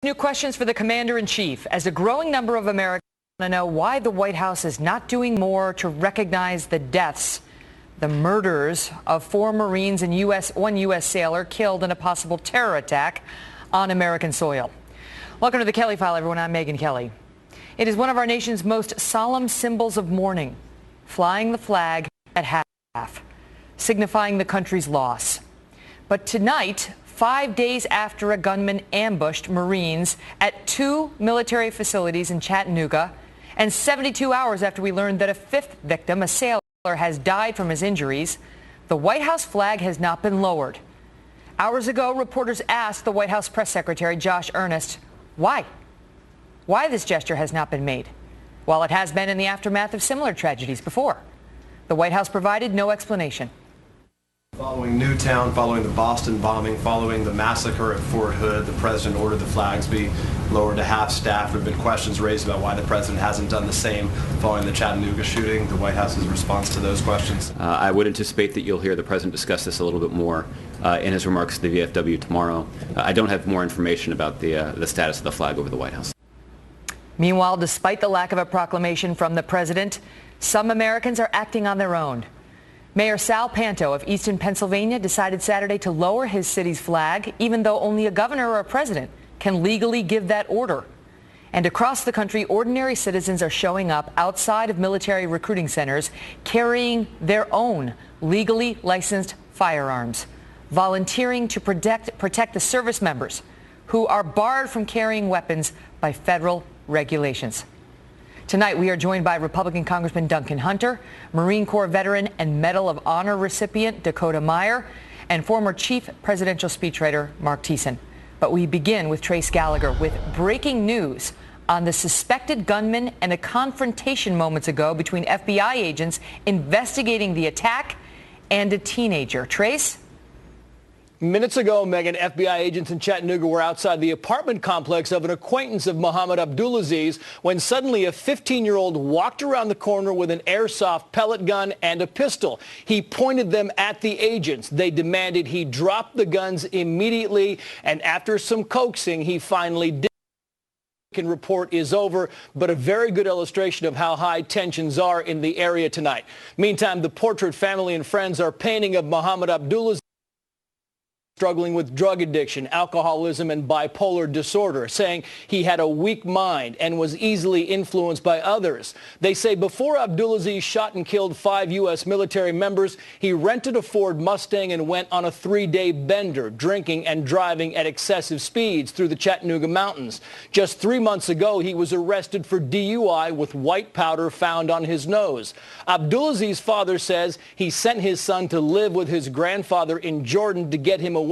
New questions for the commander-in-chief as a growing number of Americans want to know why the White House is not doing more to recognize the deaths, the murders of 4 Marines and one U.S. sailor killed in a possible terror attack on American soil. Welcome to the Kelly File, everyone. I'm Megyn Kelly. It is one of our nation's most solemn symbols of mourning, flying the flag at half, signifying the country's loss. But tonight, 5 days after a gunman ambushed Marines at 2 military facilities in Chattanooga, and 72 hours after we learned that a 5th victim, a sailor, has died from his injuries, the White House flag has not been lowered. Hours ago, reporters asked the White House press secretary, Josh Earnest, why this gesture has not been made, while it has been in the aftermath of similar tragedies before. The White House provided no explanation. Following Newtown, following the Boston bombing, following the massacre at Fort Hood, the president ordered the flags be lowered to half-staff. There have been questions raised about why the president hasn't done the same following the Chattanooga shooting. The White House's response to those questions? I would anticipate that you'll hear the president discuss this a little bit more in his remarks to the VFW tomorrow. I don't have more information about the status of the flag over the White House. Meanwhile, despite the lack of a proclamation from the president, some Americans are acting on their own. Mayor Sal Panto of Easton, Pennsylvania, decided Saturday to lower his city's flag, even though only a governor or a president can legally give that order. And across the country, ordinary citizens are showing up outside of military recruiting centers carrying their own legally licensed firearms, volunteering to protect the service members who are barred from carrying weapons by federal regulations. Tonight, we are joined by Republican Congressman Duncan Hunter, Marine Corps veteran and Medal of Honor recipient Dakota Meyer, and former Chief Presidential Speechwriter Mark Thiessen. But we begin with Trace Gallagher with breaking news on the suspected gunman and a confrontation moments ago between FBI agents investigating the attack and a teenager. Trace? Minutes ago, Megyn, FBI agents in Chattanooga were outside the apartment complex of an acquaintance of Mohammed Abdulaziz when suddenly a 15-year-old walked around the corner with an airsoft pellet gun and a pistol. He pointed them at the agents. They demanded he drop the guns immediately, and after some coaxing, he finally did. Report is over, but a very good illustration of how high tensions are in the area tonight. Meantime, the portrait family and friends are painting of Mohammed Abdulaziz struggling with drug addiction, alcoholism, and bipolar disorder, saying he had a weak mind and was easily influenced by others. They say before Abdulaziz shot and killed 5 U.S. military members, he rented a Ford Mustang and went on a 3-day bender, drinking and driving at excessive speeds through the Chattanooga mountains. Just 3 months ago, he was arrested for DUI with white powder found on his nose. Abdulaziz's father says he sent his son to live with his grandfather in Jordan to get him away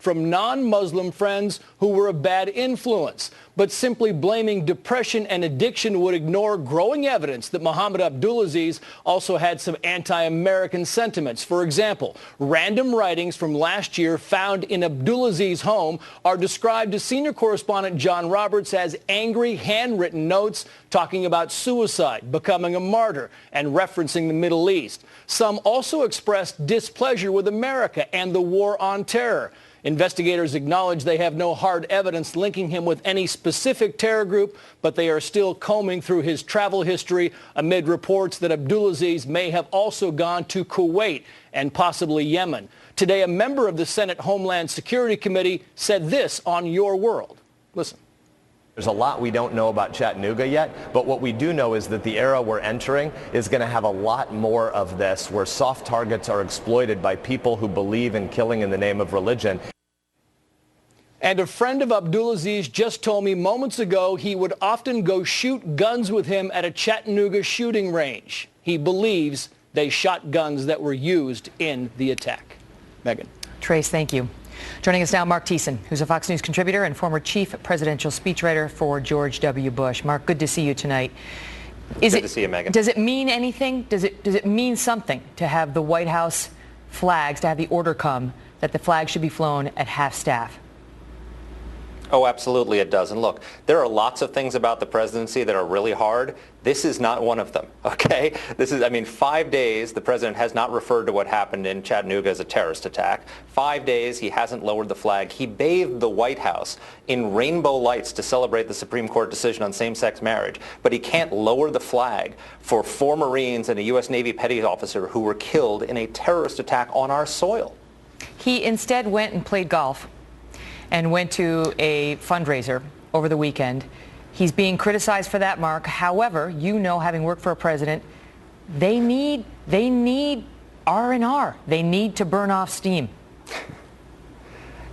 from non-Muslim friends who were a bad influence. But simply blaming depression and addiction would ignore growing evidence that Mohammed Abdulaziz also had some anti-American sentiments. For example, random writings from last year found in Abdulaziz's home are described to senior correspondent John Roberts as angry handwritten notes talking about suicide, becoming a martyr, and referencing the Middle East. Some also expressed displeasure with America and the war on terror. Investigators acknowledge they have no hard evidence linking him with any specific terror group, but they are still combing through his travel history amid reports that Abdulaziz may have also gone to Kuwait and possibly Yemen. Today, a member of the Senate Homeland Security Committee said this on Your World. Listen. There's a lot we don't know about Chattanooga yet, but what we do know is that the era we're entering is going to have a lot more of this, where soft targets are exploited by people who believe in killing in the name of religion. And a friend of Abdulaziz just told me moments ago he would often go shoot guns with him at a Chattanooga shooting range. He believes they shot guns that were used in the attack. Megyn. Trace, thank you. Joining us now, Mark Thiessen, who's a Fox News contributor and former chief presidential speechwriter for George W. Bush. Mark, good to see you tonight. Good to see you, Megyn. Does it mean anything? Does it mean something to have the White House flags, to have the order come that the flag should be flown at half-staff? Oh, absolutely it does. And look, there are lots of things about the presidency that are really hard. This is not one of them, okay? This is, I mean, 5 days the president has not referred to what happened in Chattanooga as a terrorist attack. 5 days he hasn't lowered the flag. He bathed the White House in rainbow lights to celebrate the Supreme Court decision on same-sex marriage. But he can't lower the flag for 4 Marines and a U.S. Navy petty officer who were killed in a terrorist attack on our soil. He instead went and played golf and went to a fundraiser over the weekend. He's being criticized for that, Mark. However, you know, having worked for a president, they need R&R. They need to burn off steam.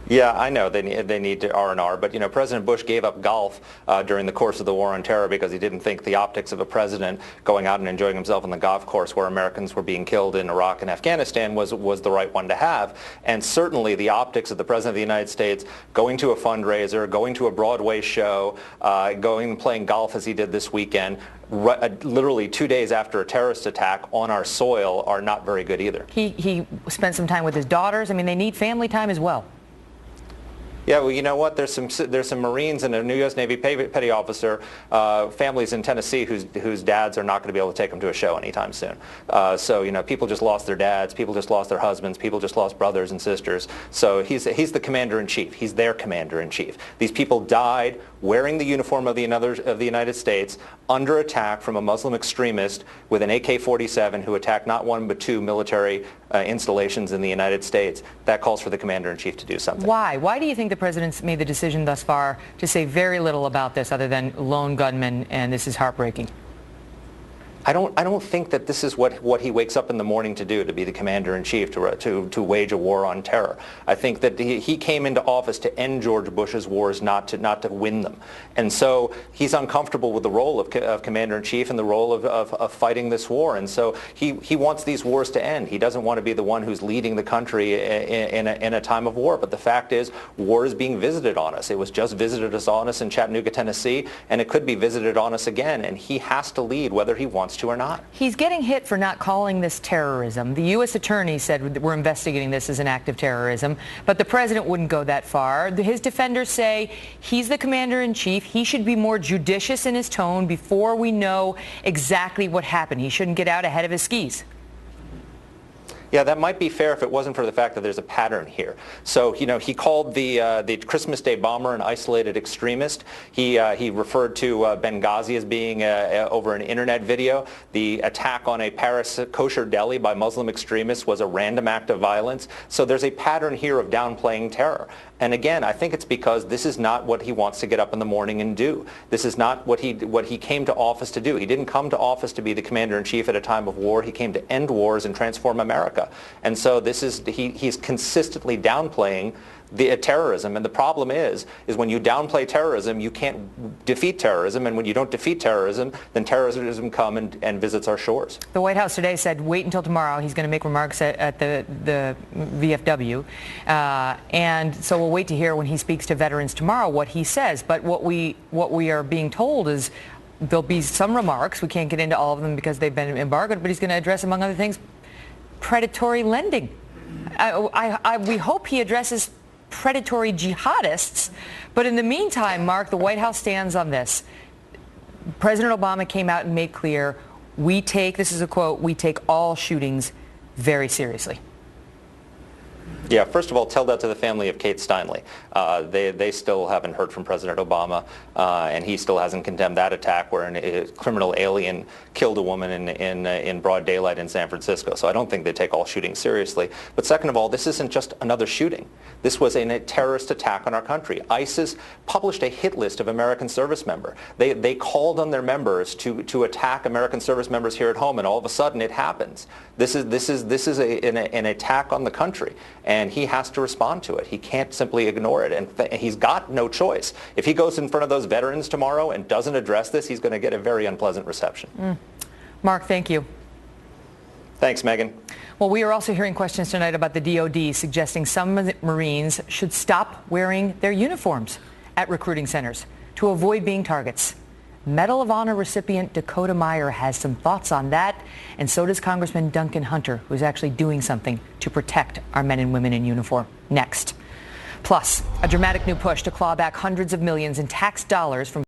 Yeah, I know they need to R&R, but you know, President Bush gave up golf during the course of the war on terror because he didn't think the optics of a president going out and enjoying himself on the golf course where Americans were being killed in Iraq and Afghanistan was the right one to have. And certainly the optics of the President of the United States going to a fundraiser, going to a Broadway show, going and playing golf as he did this weekend, literally 2 days after a terrorist attack on our soil are not very good either. He spent some time with his daughters. I mean, they need family time as well. Yeah, well, you know what? There's some Marines and a new U.S. Navy petty officer, families in Tennessee whose dads are not going to be able to take them to a show anytime soon. So, you know, people just lost their dads, people just lost their husbands, people just lost brothers and sisters. So he's the commander-in-chief. He's their commander-in-chief. These people died wearing the uniform of the United States under attack from a Muslim extremist with an AK-47 who attacked not 1 but 2 military installations in the United States. That calls for the commander-in-chief to do something. Why? Why do you think the president's made the decision thus far to say very little about this other than lone gunmen and this is heartbreaking? I don't think that this is what he wakes up in the morning to do, to be the commander-in-chief, to wage a war on terror. I think that he came into office to end George Bush's wars, not to win them. And so he's uncomfortable with the role of commander-in-chief and the role of fighting this war. And so he wants these wars to end. He doesn't want to be the one who's leading the country in a time of war. But the fact is, war is being visited on us. It was just visited on us in Chattanooga, Tennessee, and it could be visited on us again. And he has to lead whether he wants to or not. He's getting hit for not calling this terrorism. The U.S. attorney said we're investigating this as an act of terrorism, but the president wouldn't go that far. His defenders say he's the commander-in-chief. He should be more judicious in his tone before we know exactly what happened. He shouldn't get out ahead of his skis. Yeah, that might be fair if it wasn't for the fact that there's a pattern here. So, you know, he called the Christmas Day bomber an isolated extremist. He referred to Benghazi as being over an internet video. The attack on a Paris kosher deli by Muslim extremists was a random act of violence. So there's a pattern here of downplaying terror. And again, I think it's because this is not what he wants to get up in the morning and do. This is not what he came to office to do. He didn't come to office to be the commander-in-chief at a time of war. He came to end wars and transform America. And so he's consistently downplaying the terrorism. And the problem is when you downplay terrorism, you can't defeat terrorism. And when you don't defeat terrorism, then terrorism comes and visits our shores. The White House today said wait until tomorrow. He's going to make remarks at the VFW. And so we'll wait to hear when he speaks to veterans tomorrow what he says. But what we are being told is there'll be some remarks. We can't get into all of them because they've been embargoed. But he's going to address, among other things, predatory lending. We hope he addresses predatory jihadists. But in the meantime, Mark, the White House stands on this. President Obama came out and made clear, this is a quote, we take all shootings very seriously. Yeah, first of all, tell that to the family of Kate Steinle. They still haven't heard from President Obama, and he still hasn't condemned that attack where a criminal alien killed a woman in broad daylight in San Francisco. So I don't think they take all shootings seriously. But second of all, this isn't just another shooting. This was a terrorist attack on our country. ISIS published a hit list of American service members. They called on their members to attack American service members here at home, and all of a sudden it happens. This is an attack on the country, and he has to respond to it. He can't simply ignore it, and he's got no choice. If he goes in front of those veterans tomorrow and doesn't address this, he's going to get a very unpleasant reception. Mark, thank you. Thanks, Megan. Well, we are also hearing questions tonight about the DOD suggesting some Marines should stop wearing their uniforms at recruiting centers to avoid being targets. Medal of Honor recipient Dakota Meyer has some thoughts on that, and so does Congressman Duncan Hunter, who's actually doing something to protect our men and women in uniform. Next. Plus, a dramatic new push to claw back hundreds of millions in tax dollars from